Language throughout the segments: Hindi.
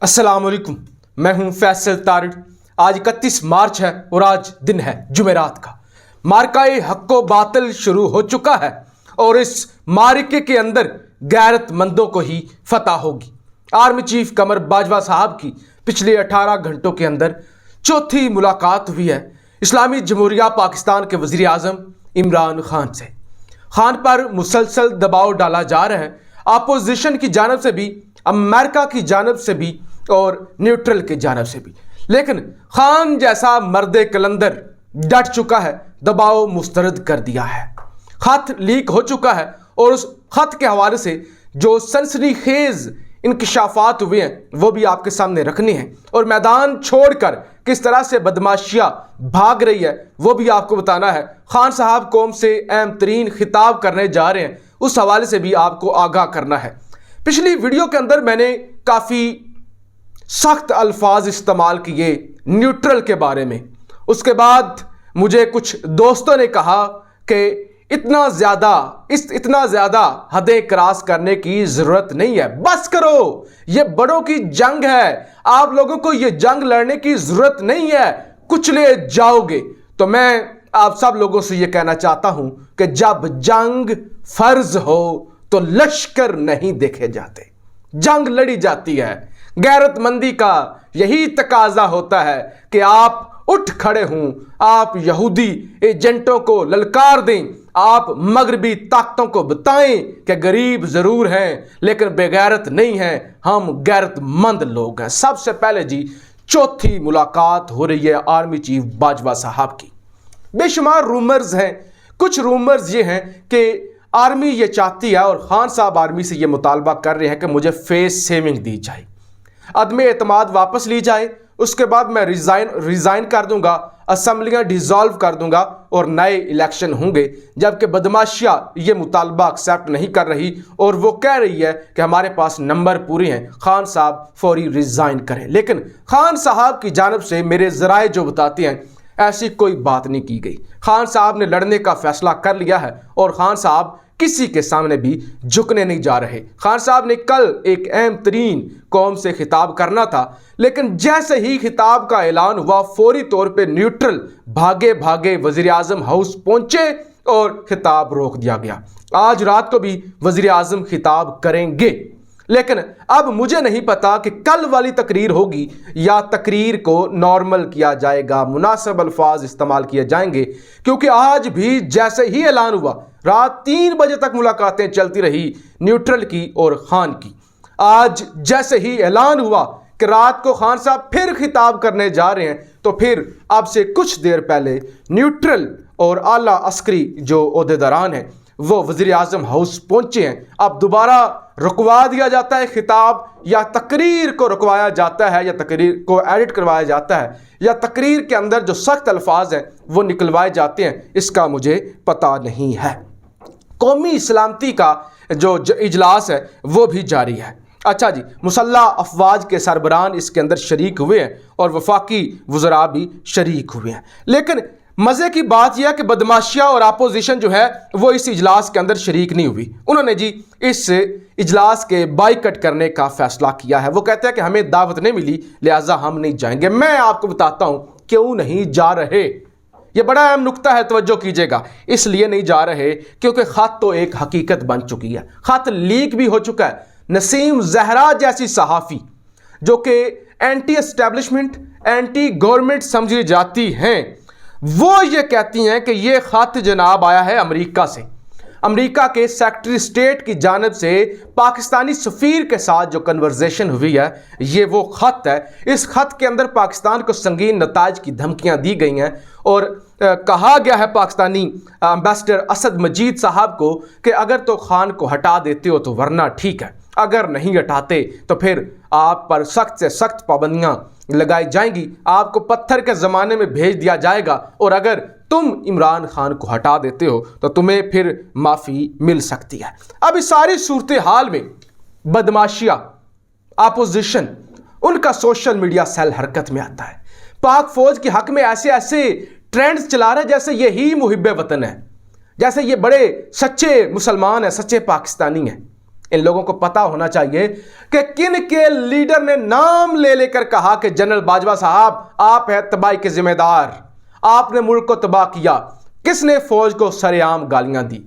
अस्सलाम वालेकुम, मैं हूं फैसल तारिड। आज 31 मार्च है और आज दिन है जुमेरात का। मार्काए हक्को बातिल शुरू हो चुका है और इस मार्के के अंदर गैरतमंदों को ही फतह होगी। आर्मी चीफ कमर बाजवा साहब की पिछले 18 घंटों के अंदर चौथी मुलाकात हुई है इस्लामी जमहूरिया पाकिस्तान के वज़ीर आज़म इमरान खान से। खान पर मुसलसल दबाव डाला जा रहा है, अपोजिशन की जानब से भी, अमेरिका की जानब से भी और न्यूट्रल की जानब से भी। लेकिन खान जैसा मर्द कलंदर डट चुका है, दबाव मुस्तरद कर दिया है। खत लीक हो चुका है और उस खत के हवाले से जो सनसनीखेज इंकशाफात हुए हैं वो भी आपके सामने रखने हैं, और मैदान छोड़कर किस तरह से बदमाशियां भाग रही है वो भी आपको बताना है। खान साहब कौम से अहम तरीन खिताब करने जा रहे हैं, उस हवाले से भी आपको आगाह करना है। पिछली वीडियो के अंदर मैंने काफ़ी सख्त अल्फाज इस्तेमाल किए न्यूट्रल के बारे में। उसके बाद मुझे कुछ दोस्तों ने कहा कि इतना ज़्यादा हदें क्रॉस करने की ज़रूरत नहीं है, बस करो, ये बड़ों की जंग है, आप लोगों को ये जंग लड़ने की ज़रूरत नहीं है, कुचले जाओगे। तो मैं आप सब लोगों से ये कहना चाहता हूं कि जब जंग फर्ज हो तो लश्कर नहीं देखे जाते, जंग लड़ी जाती है। गैरतमंदी का यही तकाजा होता है कि आप उठ खड़े हों, आप यहूदी एजेंटों को ललकार दें, आप मगरबी ताकतों को बताएं कि गरीब ज़रूर हैं लेकिन बेगैरत नहीं हैं, हम गैरतमंद लोग हैं। सबसे पहले जी, चौथी मुलाकात हो रही है आर्मी चीफ बाजवा साहब की। बेशुमार रूमर्स हैं। कुछ रूमर्स ये हैं कि आर्मी ये चाहती है और खान साहब आर्मी से ये मुतालबा कर रहे हैं कि मुझे फेस सेविंग दी जाए, अदम एतमाद वापस ली जाए, उसके बाद मैं रिज़ाइन कर दूंगा, असम्बलियाँ डिज़ोल्व कर दूंगा और नए इलेक्शन होंगे। जबकि बदमाशिया ये मुतालबा एक्सेप्ट नहीं कर रही और वो कह रही है कि हमारे पास नंबर पूरे हैं, खान साहब फौरी रिज़ाइन करें। लेकिन खान साहब की जानब से मेरे ज़राए जो बताते हैं ऐसी कोई बात नहीं की गई। खान साहब ने लड़ने का फैसला कर लिया है और खान साहब किसी के सामने भी झुकने नहीं जा रहे। खान साहब ने कल एक अहम तरीन कौम से खिताब करना था, लेकिन जैसे ही खिताब का ऐलान हुआ फौरी तौर पे न्यूट्रल भागे भागे वज़ीर आज़म हाउस पहुंचे और खिताब रोक दिया गया। आज रात को भी वज़ीर आज़म खिताब करेंगे, लेकिन अब मुझे नहीं पता कि कल वाली तकरीर होगी या तकरीर को नॉर्मल किया जाएगा, मुनासिब अल्फाज इस्तेमाल किए जाएंगे। क्योंकि आज भी जैसे ही ऐलान हुआ, रात 3 बजे तक मुलाकातें चलती रही न्यूट्रल की और खान की। आज जैसे ही ऐलान हुआ कि रात को खान साहब फिर खिताब करने जा रहे हैं, तो फिर अब से कुछ देर पहले न्यूट्रल और आला अस्करी जो ओहदेदारान हैं वो वज़ीर आज़म हाउस पहुंचे हैं। अब दोबारा रुकवा दिया जाता है खिताब, या तकरीर को रुकवाया जाता है, या तकरीर को एडिट करवाया जाता है, या तकरीर के अंदर जो सख्त अल्फाज हैं वो निकलवाए जाते हैं, इसका मुझे पता नहीं है। कौमी सलामती का जो इजलास है वो भी जारी है। अच्छा जी, मुसल्लह अफवाज के सरबरान इसके अंदर शरीक हुए हैं और वफाकी वज़रा भी शरीक हुए हैं। लेकिन मज़े की बात यह है कि बदमाशिया और अपोजिशन जो है वो इस इजलास के अंदर शरीक नहीं हुई। उन्होंने जी इस इजलास के बाइकट करने का फैसला किया है। वो कहते हैं कि हमें दावत नहीं मिली लिहाजा हम नहीं जाएंगे। मैं आपको बताता हूँ क्यों नहीं जा रहे। ये बड़ा अहम नुक्ता है, तवज्जो कीजिएगा। इसलिए नहीं जा रहे क्योंकि ख़त तो एक हकीकत बन चुकी है, ख़त लीक भी हो चुका है। नसीम जहरा जैसी सहाफ़ी जो कि एंटी एस्टेब्लिशमेंट, एंटी गवर्नमेंट समझी जाती हैं, वो ये कहती हैं कि ये ख़त जनाब आया है अमेरिका से। अमेरिका के सेक्रेटरी स्टेट की जानब से पाकिस्तानी सफ़ीर के साथ जो कन्वर्सेशन हुई है ये वो ख़त है। इस ख़त के अंदर पाकिस्तान को संगीन नताज की धमकियां दी गई हैं और कहा गया है पाकिस्तानी एम्बेसडर असद मजीद साहब को कि अगर तो खान को हटा देते हो तो वरना ठीक है, अगर नहीं हटाते तो फिर आप पर सख्त से सख्त पाबंदियां लगाई जाएंगी, आपको पत्थर के ज़माने में भेज दिया जाएगा, और अगर तुम इमरान खान को हटा देते हो तो तुम्हें फिर माफ़ी मिल सकती है। अब इस सारी सूरत हाल में बदमाशिया, अपोजिशन, उनका सोशल मीडिया सेल हरकत में आता है। पाक फौज के हक में ऐसे ऐसे ट्रेंड्स चला रहे जैसे यही मुहिब्बे वतन है, जैसे ये बड़े सच्चे मुसलमान हैं, सच्चे पाकिस्तानी हैं। इन लोगों को पता होना चाहिए कि किन के लीडर ने नाम ले लेकर कहा कि जनरल बाजवा साहब आप हैं तबाही के जिम्मेदार, आपने मुल्क को तबाह किया। किसने फौज को सरेआम गालियां दी,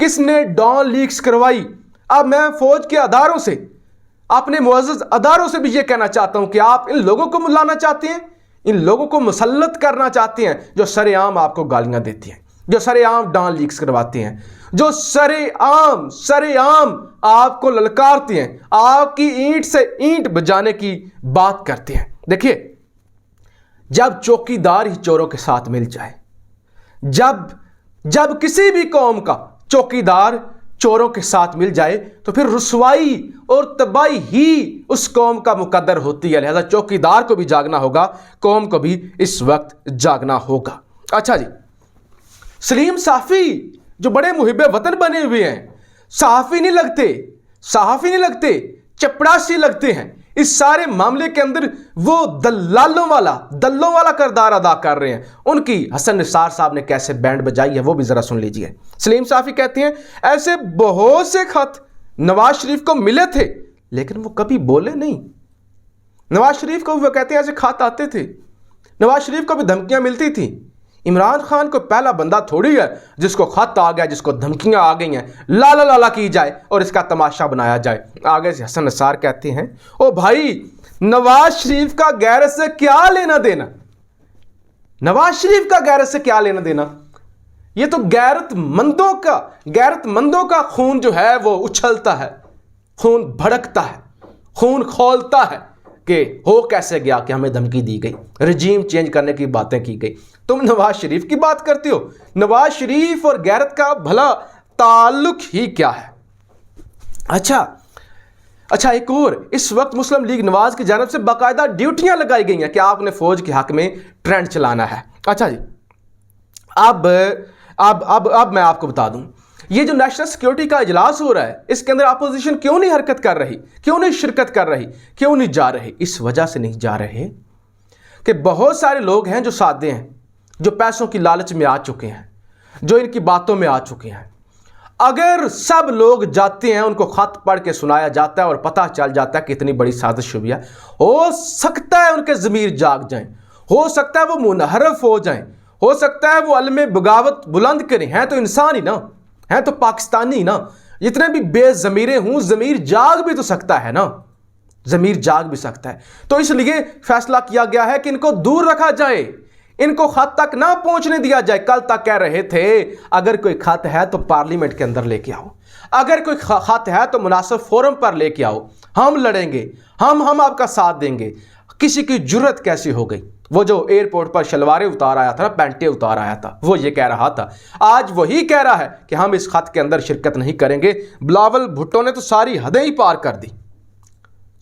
किसने डॉन लीक्स करवाई। अब मैं फौज के अदारों से, अपने मुअज़्ज़ज़ अदारों से भी यह कहना चाहता हूं कि आप इन लोगों को मुलाना चाहते हैं, इन लोगों को मुसल्लत करना चाहते हैं जो सरेआम आपको गालियां देती हैं, जो सरेआम डॉन लीक्स करवाते हैं, जो सरेआम आपको ललकारते हैं, आपकी ईंट से ईंट बजाने की बात करते हैं। देखिए, जब चौकीदार ही चोरों के साथ मिल जाए, जब किसी भी कौम का चौकीदार चोरों के साथ मिल जाए तो फिर रुसवाई और तबाही ही उस कौम का मुकद्दर होती है। लिहाजा चौकीदार को भी जागना होगा, कौम को भी इस वक्त जागना होगा। अच्छा जी, सलीम साफ़ी जो बड़े मुहिब्बे वतन बने हुए हैं, सहाफ़ी नहीं लगते, चपड़ासी लगते हैं। इस सारे मामले के अंदर वो दल्लों वाला किरदार अदा कर रहे हैं। उनकी हसन निसार साहब ने कैसे बैंड बजाई है वो भी जरा सुन लीजिए। सलीम साफ़ी कहते हैं ऐसे बहुत से खत नवाज शरीफ को मिले थे लेकिन वो कभी बोले नहीं। नवाज शरीफ को वो कहते हैं ऐसे खत आते थे, नवाज शरीफ को भी धमकियां मिलती थी। इमरान खान को पहला बंदा थोड़ी है जिसको खत आ गया, जिसको धमकियां आ गई हैं, लाला लाला की जाए और इसका तमाशा बनाया जाए। आगे से हसन निसार कहते हैं ओ भाई, नवाज शरीफ का गैरत से क्या लेना देना, नवाज शरीफ का गैरत से क्या लेना देना। ये तो गैरतमंदों का खून जो है वो उछलता है, खून भड़कता है, खून खौलता है कि हो कैसे गया कि हमें धमकी दी गई, रजीम चेंज करने की बातें की गई। तुम नवाज शरीफ की बात करते हो, नवाज शरीफ और गैरत का भला ताल्लुक ही क्या है। अच्छा एक और, इस वक्त मुस्लिम लीग नवाज की जानिब से बाकायदा ड्यूटियां लगाई गई हैं कि आपने फौज के हक में ट्रेंड चलाना है। अच्छा जी, अब मैं आपको बता दूं, ये जो नेशनल सिक्योरिटी का इजलास हो रहा है इसके अंदर अपोजिशन क्यों नहीं हरकत कर रही, क्यों नहीं शिरकत कर रही, क्यों नहीं जा रही? इस वजह से नहीं जा रहे कि बहुत सारे लोग हैं जो सादे हैं, जो पैसों की लालच में आ चुके हैं, जो इनकी बातों में आ चुके हैं। अगर सब लोग जाते हैं, उनको खत पढ़ के सुनाया जाता है और पता चल जाता है कि इतनी बड़ी साजिश हुई है, हो सकता है उनके ज़मीर जाग जाएं, हो सकता है वो मुनहरफ हो जाएं, हो सकता है वो अलमे बगावत बुलंद करें। हैं तो इंसान ही ना, हैं तो पाकिस्तानी ना। जितने भी बेज़मीरे हूं, ज़मीर जाग भी तो सकता है ना, ज़मीर जाग भी सकता है। तो इसलिए फैसला किया गया है कि इनको दूर रखा जाए, इनको खत तक ना पहुंचने दिया जाए। कल तक कह रहे थे अगर कोई खत है तो पार्लियामेंट के अंदर लेके आओ, अगर कोई खत है तो मुनासिब फोरम पर लेके आओ, हम लड़ेंगे, हम आपका साथ देंगे। किसी की जुर्रत कैसी हो गई, वो जो एयरपोर्ट पर शलवारें उतार आया था ना, पैंटें उतार आया था, वो ये कह रहा था, आज वही कह रहा है कि हम इस खत के अंदर शिरकत नहीं करेंगे। बिलावल भुट्टो ने तो सारी हदें ही पार कर दी,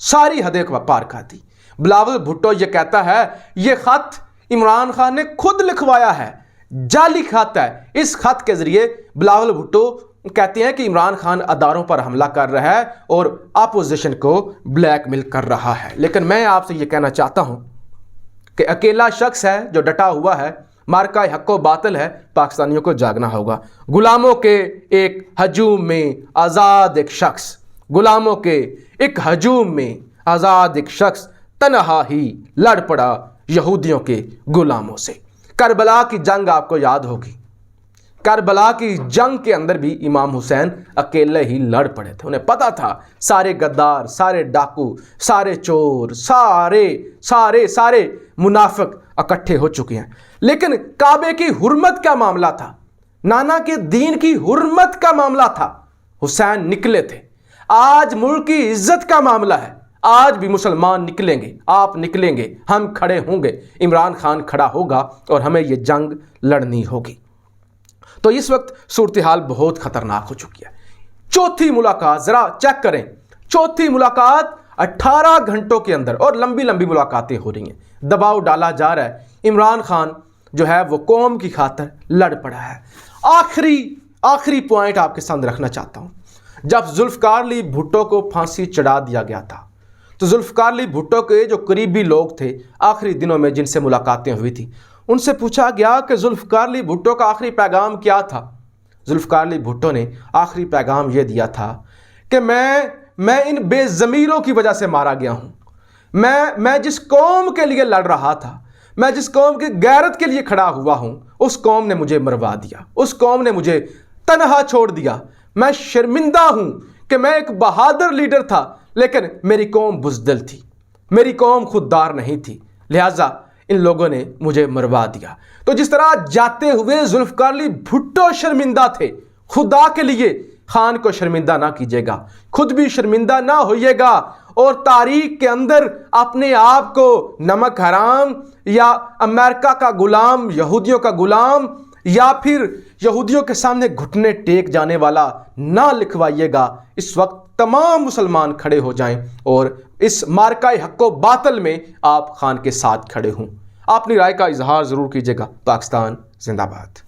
सारी हदें पार कर दी। बिलावल भुट्टो ये कहता है ये खत इमरान खान ने खुद लिखवाया है, जाली खत है। इस खत के जरिए बिलावल भुट्टो कहते हैं कि इमरान खान अदारों पर हमला कर रहा है और अपोजिशन को ब्लैकमेल कर रहा है। लेकिन मैं आपसे ये कहना चाहता हूं कि अकेला शख्स है जो डटा हुआ है, मार्का हक्को बातिल है, पाकिस्तानियों को जागना होगा। गुलामों के एक हजूम में आज़ाद एक शख्स, गुलामों के एक हजूम में आज़ाद एक शख्स तन्हा ही लड़ पड़ा यहूदियों के गुलामों से। करबला की जंग आपको याद होगी, करबला की जंग के अंदर भी इमाम हुसैन अकेले ही लड़ पड़े थे। उन्हें पता था सारे गद्दार, सारे डाकू, सारे चोर, सारे मुनाफिक इकट्ठे हो चुके हैं। लेकिन काबे की हुर्मत का मामला था, नाना के दीन की हुर्मत का मामला था, हुसैन निकले थे। आज मुल्क की इज्जत का मामला है, आज भी मुसलमान निकलेंगे, आप निकलेंगे, हम खड़े होंगे, इमरान खान खड़ा होगा और हमें यह जंग लड़नी होगी। तो इस वक्त सूरत हाल बहुत खतरनाक हो चुकी है। चौथी मुलाकात जरा चेक करें, चौथी मुलाकात 18 घंटों के अंदर, और लंबी लंबी मुलाकातें हो रही हैं, दबाव डाला जा रहा है। इमरान खान जो है वो कौम की खातिर लड़ पड़ा है। आखिरी पॉइंट आपके सामने रखना चाहता हूं। जब जुल्फकार अली भुट्टो को फांसी चढ़ा दिया गया था तो जुल्फकार अली भुट्टो के जो करीबी लोग थे, आखिरी दिनों में जिनसे मुलाकातें हुई थी, उनसे पूछा गया कि जुल्फकार अली भुट्टो का आखिरी पैगाम क्या था। जुल्फकार अली भुट्टो ने आखिरी पैगाम यह दिया था कि मैं इन बेज़मीरों की वजह से मारा गया हूं। मैं जिस कौम के लिए लड़ रहा था, मैं जिस कौम की गैरत के लिए खड़ा हुआ हूं, उस कौम ने मुझे मरवा दिया, उस कौम ने मुझे तनहा छोड़ दिया। मैं शर्मिंदा हूं कि मैं एक बहादुर लीडर था, लेकिन मेरी कौम बुज़दिल थी, मेरी कौम खुददार नहीं थी, लिहाजा इन लोगों ने मुझे मरवा दिया। तो जिस तरह जाते हुए जुल्फ़िकार अली भुट्टो शर्मिंदा थे, खुदा के लिए खान को शर्मिंदा ना कीजिएगा, खुद भी शर्मिंदा ना होइएगा और तारीख के अंदर अपने आप को नमक हराम या अमेरिका का गुलाम, यहूदियों का गुलाम या फिर यहूदियों के सामने घुटने टेक जाने वाला ना लिखवाइएगा। इस वक्त तमाम मुसलमान खड़े हो जाएं और इस मार्काए हक्को बातल में आप खान के साथ खड़े हों। अपनी राय का इजहार ज़रूर कीजिएगा। पाकिस्तान जिंदाबाद।